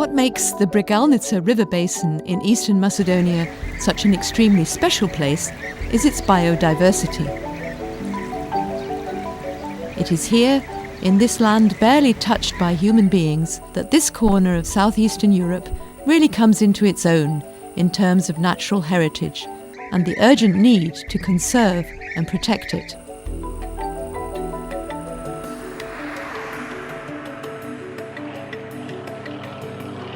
What makes the Bregalnica river basin in eastern Macedonia such an extremely special place is its biodiversity. It is here, in this land barely touched by human beings, that this corner of southeastern Europe really comes into its own in terms of natural heritage and the urgent need to conserve and protect it.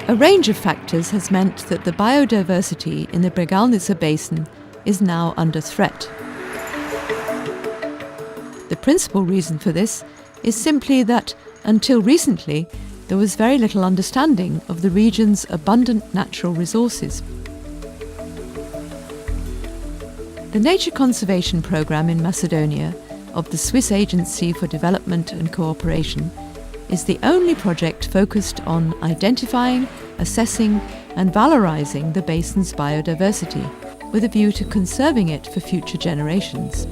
A range of factors has meant that the biodiversity in the Bregalnica Basin is now under threat. The principal reason for this is simply that, until recently, there was very little understanding of the region's abundant natural resources. The Nature Conservation Programme in Macedonia of the Swiss Agency for Development and Cooperation is the only project focused on identifying, assessing and valorising the basin's biodiversity, with a view to conserving it for future generations.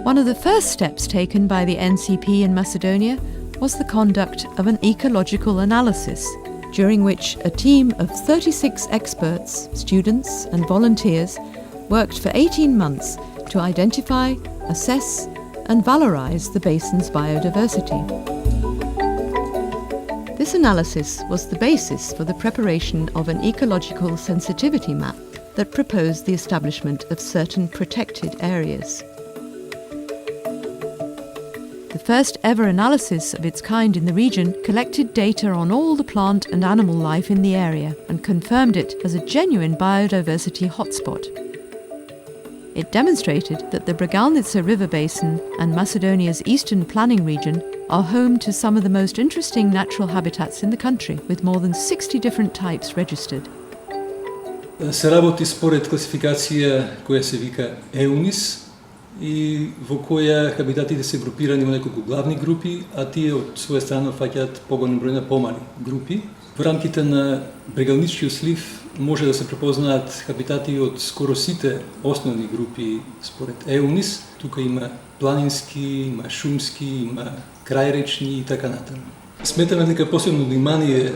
One of the first steps taken by the Ncp in Macedonia was the conduct of an ecological analysis, during which a team of 36 experts, students and volunteers worked for 18 months to identify, assess and valorise the basin's biodiversity. This analysis was the basis for the preparation of an ecological sensitivity map that proposed the establishment of certain protected areas. The first ever analysis of its kind in the region collected data on all the plant and animal life in the area and confirmed it as a genuine biodiversity hotspot. It demonstrated that the Bregalnica river basin and Macedonia's eastern planning region are home to some of the most interesting natural habitats in the country, with more than 60 different types registered. Се работи според класификација која се вика EUNIS и во која хабитатите се групирани во неколку главни групи, а тие од своја страна фаќаат поголем број на помали групи. Во рамките на Брегалничкиот слив може да се препознаат хабитати од скоро сите основни групи според EUNIS. Тука има планински, има шумски, има крајречни и така натаму. Сметаме дека посебно внимание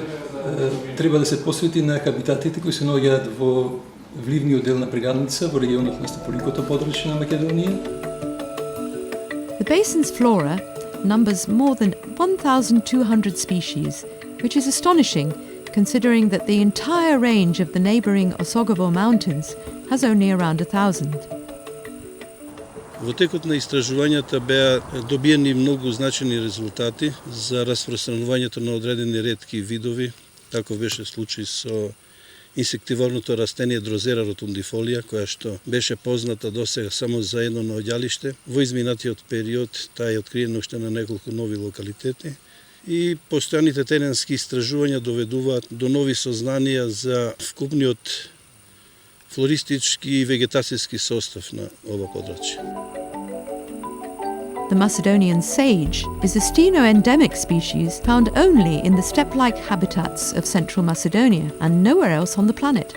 треба да се посвети на хабитатите кои се наоѓаат во вливниот дел на Bregalnica, во регионот на Стаполикото подрачје на Македонија. The basin's flora numbers more than 1,200 species, which is astonishing considering that the entire range of the neighbouring Osogovo Mountains has only around 1,000. Во текот на истражувањата беа добиени многу значени резултати за распространувањето на одредени ретки видови. Таков беше случај со инсективорното растение Дрозера ротундифолија, која што беше позната досега само за едно наоѓалиште. Во изминатиот период таа е откриена уште на неколку нови локалитети. И постојаните теренски истражувања доведуваат до нови сознанија за вкупниот флористички и вегетацијски состав на ова подрачје. The Macedonian sage is a steno-endemic species found only in the steppe-like habitats of central Macedonia and nowhere else on the planet.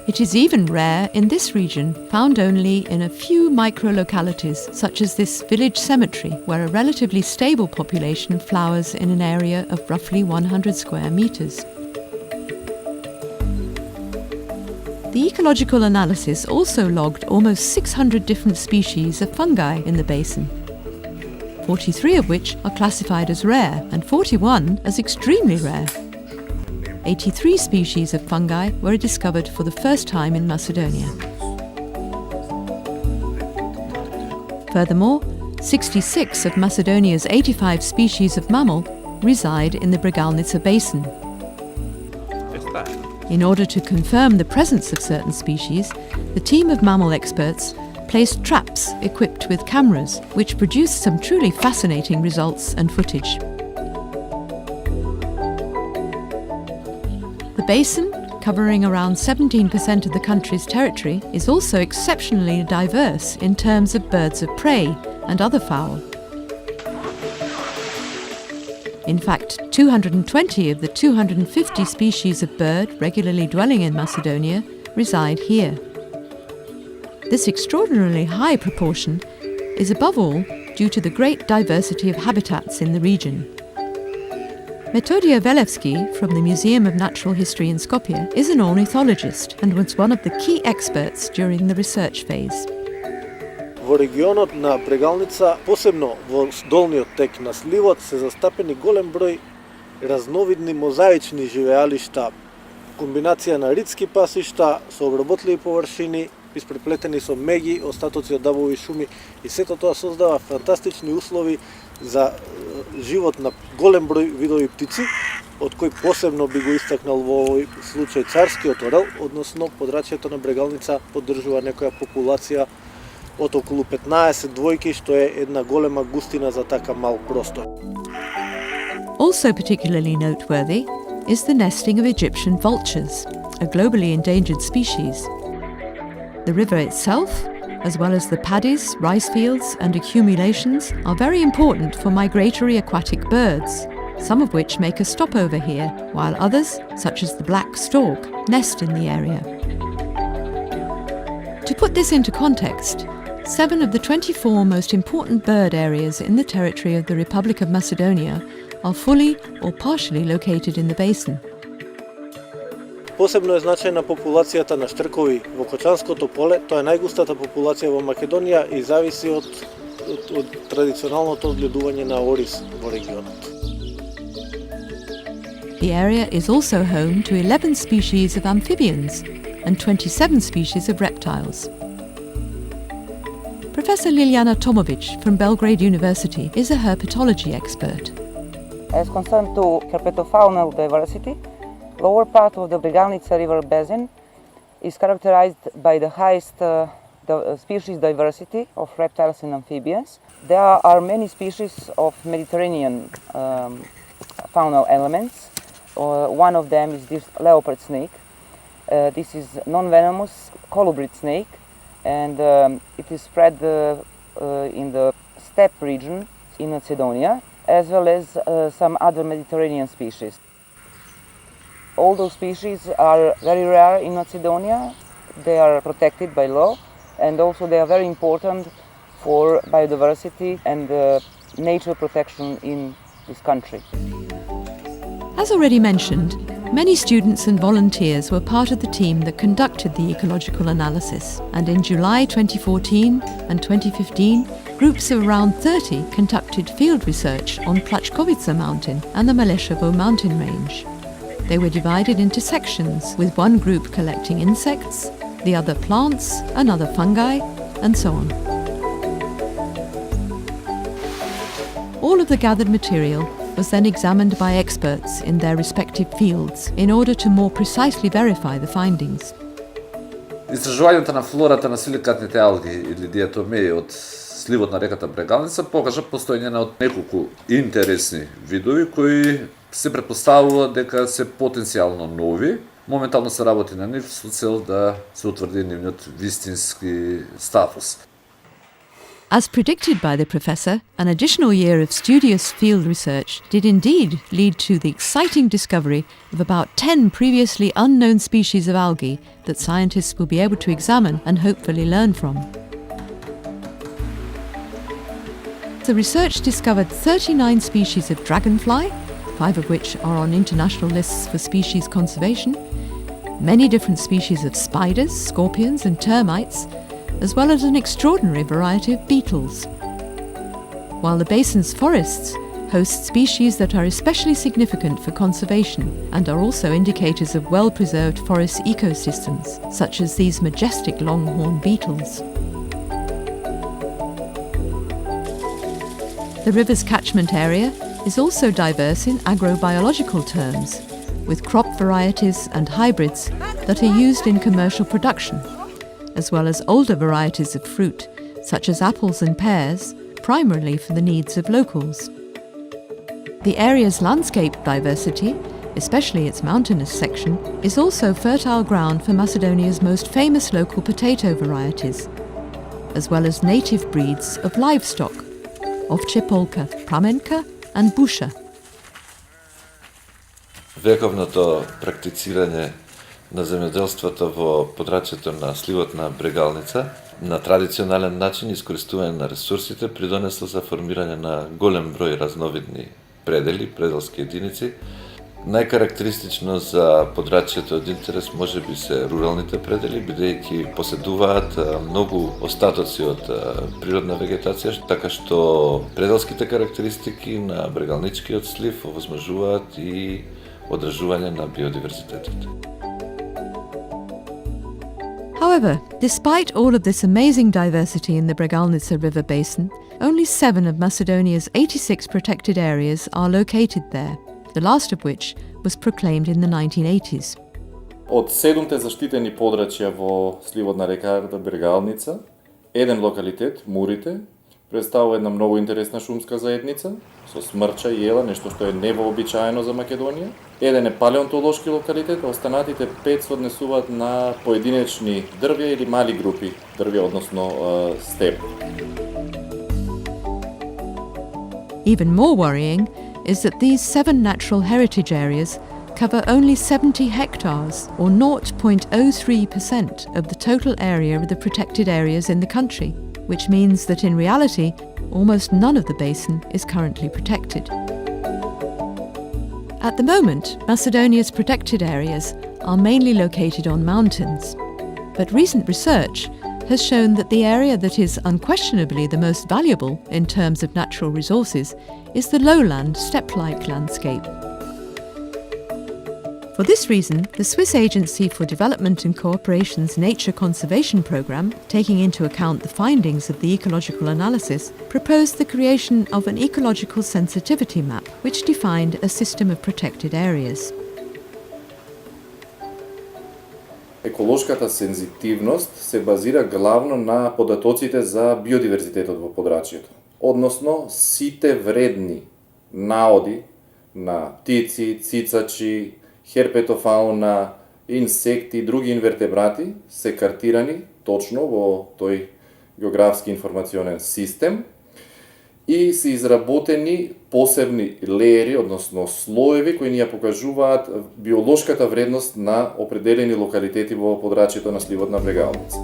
It is even rare in this region, found only in a few micro-localities, such as this village cemetery, where a relatively stable population flowers in an area of roughly 100 square meters. The ecological analysis also logged almost 600 different species of fungi in the basin, 43 of which are classified as rare and 41 as extremely rare. 83 species of fungi were discovered for the first time in Macedonia. Furthermore, 66 of Macedonia's 85 species of mammal reside in the Bregalnica Basin. In order to confirm the presence of certain species, the team of mammal experts placed traps equipped with cameras, which produced some truly fascinating results and footage. The basin, covering around 17% of the country's territory, is also exceptionally diverse in terms of birds of prey and other fowl. In fact, 220 of the 250 species of bird regularly dwelling in Macedonia reside here. This extraordinarily high proportion is above all due to the great diversity of habitats in the region. Metodija Velevski from the Museum of Natural History in Skopje is an ornithologist and was one of the key experts during the research phase. Во регионот на Брегалница, посебно во долниот тек на Сливот, се застапени голем број разновидни мозаични живеалишта, комбинација на ридски пасишта со обработливи површини, испреплетени со меги, остатоци од дабови шуми, и сето тоа создава фантастични услови за живот на голем број видови птици, од кои посебно би го истакнал во овој случај царскиот орел, односно подрачјето на Брегалница поддржува некоја популација од околу 15 двојки, што е една голема густина за така мал простор. Also particularly noteworthy is the nesting of Egyptian vultures, a globally endangered species. The river itself, as well as the paddies, rice fields and accumulations, are very important for migratory aquatic birds, some of which make a stopover here, while others, such as the black stork, nest in the area. To put this into context, 7 of the 24 most important bird areas in the territory of the Republic of Macedonia are fully or partially located in the basin. Посебно е значајна популацијата на штркови во Кочанското поле. Тоа е најгустата популација во Македонија и зависи од традиционалното одгледување на ориз во регионот. The area is also home to 11 species of amphibians and 27 species of reptiles. Professor Liljana Tomovic from Belgrade University is a herpetology expert. As concerned to herpetofaunal diversity, lower part of the Bregalnica river basin is characterized by the highest species diversity of reptiles and amphibians. There are many species of Mediterranean faunal elements. One of them is this leopard snake. This is non-venomous colubrid snake, and it is spread in the steppe region in Macedonia, as well as some other Mediterranean species. All those species are very rare in Macedonia. They are protected by law, and also they are very important for biodiversity and nature protection in this country. As already mentioned, many students and volunteers were part of the team that conducted the ecological analysis, and in July 2014 and 2015, groups of around 30 conducted field research on Plachkovica mountain and the Maleshevo mountain range. They were divided into sections, with one group collecting insects, the other plants, another fungi, and so on. All of the gathered material was then examined by experts in their respective fields in order to more precisely verify the findings. Истражувањето на флората на силикатните алги или диатомеи од сливот на реката Брегалница покажа постоење на неколку интересни видови кои се претпоставува дека се потенцијално нови. Моментално се работи на нив со цел да се утврди нивниот вистински статус. As predicted by the professor, an additional year of studious field research did indeed lead to the exciting discovery of about 10 previously unknown species of algae that scientists will be able to examine and hopefully learn from. The research discovered 39 species of dragonfly, 5 of which are on international lists for species conservation, many different species of spiders, scorpions and termites, as well as an extraordinary variety of beetles. While the basin's forests host species that are especially significant for conservation and are also indicators of well-preserved forest ecosystems, such as these majestic longhorn beetles. The river's catchment area is also diverse in agrobiological terms, with crop varieties and hybrids that are used in commercial production, as well as older varieties of fruit, such as apples and pears, primarily for the needs of locals. The area's landscape diversity, especially its mountainous section, is also fertile ground for Macedonia's most famous local potato varieties, as well as native breeds of livestock, ovče polka, pramenka and busha. Вековното практицирање на земјоделството во подрачјето на сливот на Брегалница на традиционален начин искористување на ресурсите придонесло за формирање на голем број разновидни предели, пределски единици. Најкарактеристично за подрачјето од интерес може би се руралните предели, бидејќи поседуваат многу остатоци од природна вегетација, така што пределските карактеристики на брегалничкиот слив овозможуваат и одржување на биодиверзитетот. However, despite all of this amazing diversity in the Bregalnica River Basin, only 7 of Macedonia's 86 protected areas are located there, the last of which was proclaimed in the 1980s. Од 7 заштитени подрачја во сливот на реката Bregalnica, еден локалитет, Мурите, представува една многу интересна шумска заедница со смрча и ела, нешто што е невообичаено за Македонија. Еден е палеонтолошки локалитет, а останатите 5 се однесуваат на поединечни дрвја или мали групи дрвја, односно степ. Even more worrying is that these 7 natural heritage areas cover only 70 hectares, or 0.03% of the total area of the protected areas in the country, which means that in reality, almost none of the basin is currently protected. At the moment, Macedonia's protected areas are mainly located on mountains, but recent research has shown that the area that is unquestionably the most valuable in terms of natural resources is the lowland, steppe-like landscape. For this reason, the Swiss Agency for Development and Cooperation's Nature Conservation Programme, taking into account the findings of the ecological analysis, proposed the creation of an ecological sensitivity map which defined a system of protected areas. Еколошката сензитивност се базира главно на податоците за биодиверзитетот во подрачјето, односно сите вредни наоди на птици, цицачи, херпетофауна, инсекти и други инвертебрати се картирани точно во тој географски информационен систем и се изработени посебни леери, односно слоеви, кои ни ја покажуваат биолошката вредност на определени локалитети во подрачјето на сливот на Bregalnica.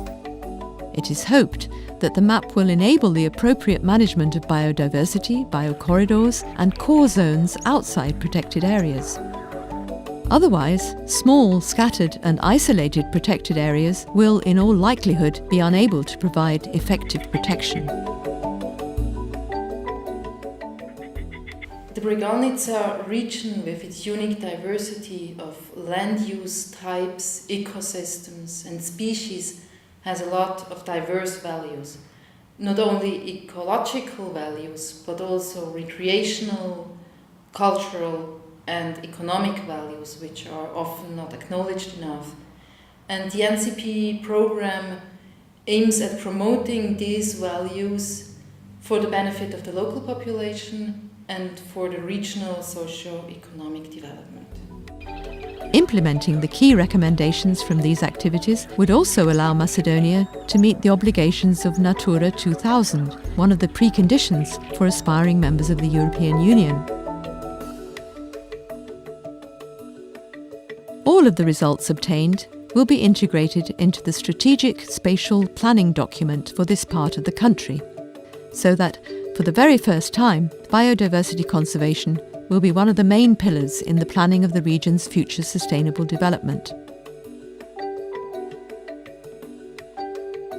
It is hoped that the map will enable the appropriate management of biodiversity, biocorridors and core zones outside protected areas. Otherwise, small, scattered and isolated protected areas will, in all likelihood, be unable to provide effective protection. The Bregalnica region, with its unique diversity of land use types, ecosystems and species, has a lot of diverse values. Not only ecological values, but also recreational, cultural and economic values, which are often not acknowledged enough. And the Ncp program aims at promoting these values for the benefit of the local population and for the regional socio-economic development. Implementing the key recommendations from these activities would also allow Macedonia to meet the obligations of Natura 2000, one of the preconditions for aspiring members of the European Union. All of the results obtained will be integrated into the strategic spatial planning document for this part of the country, so that, for the very first time, biodiversity conservation will be one of the main pillars in the planning of the region's future sustainable development.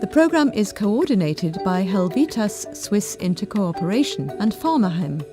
The programme is coordinated by Helveta's Swiss Intercooperation and Pharmahem,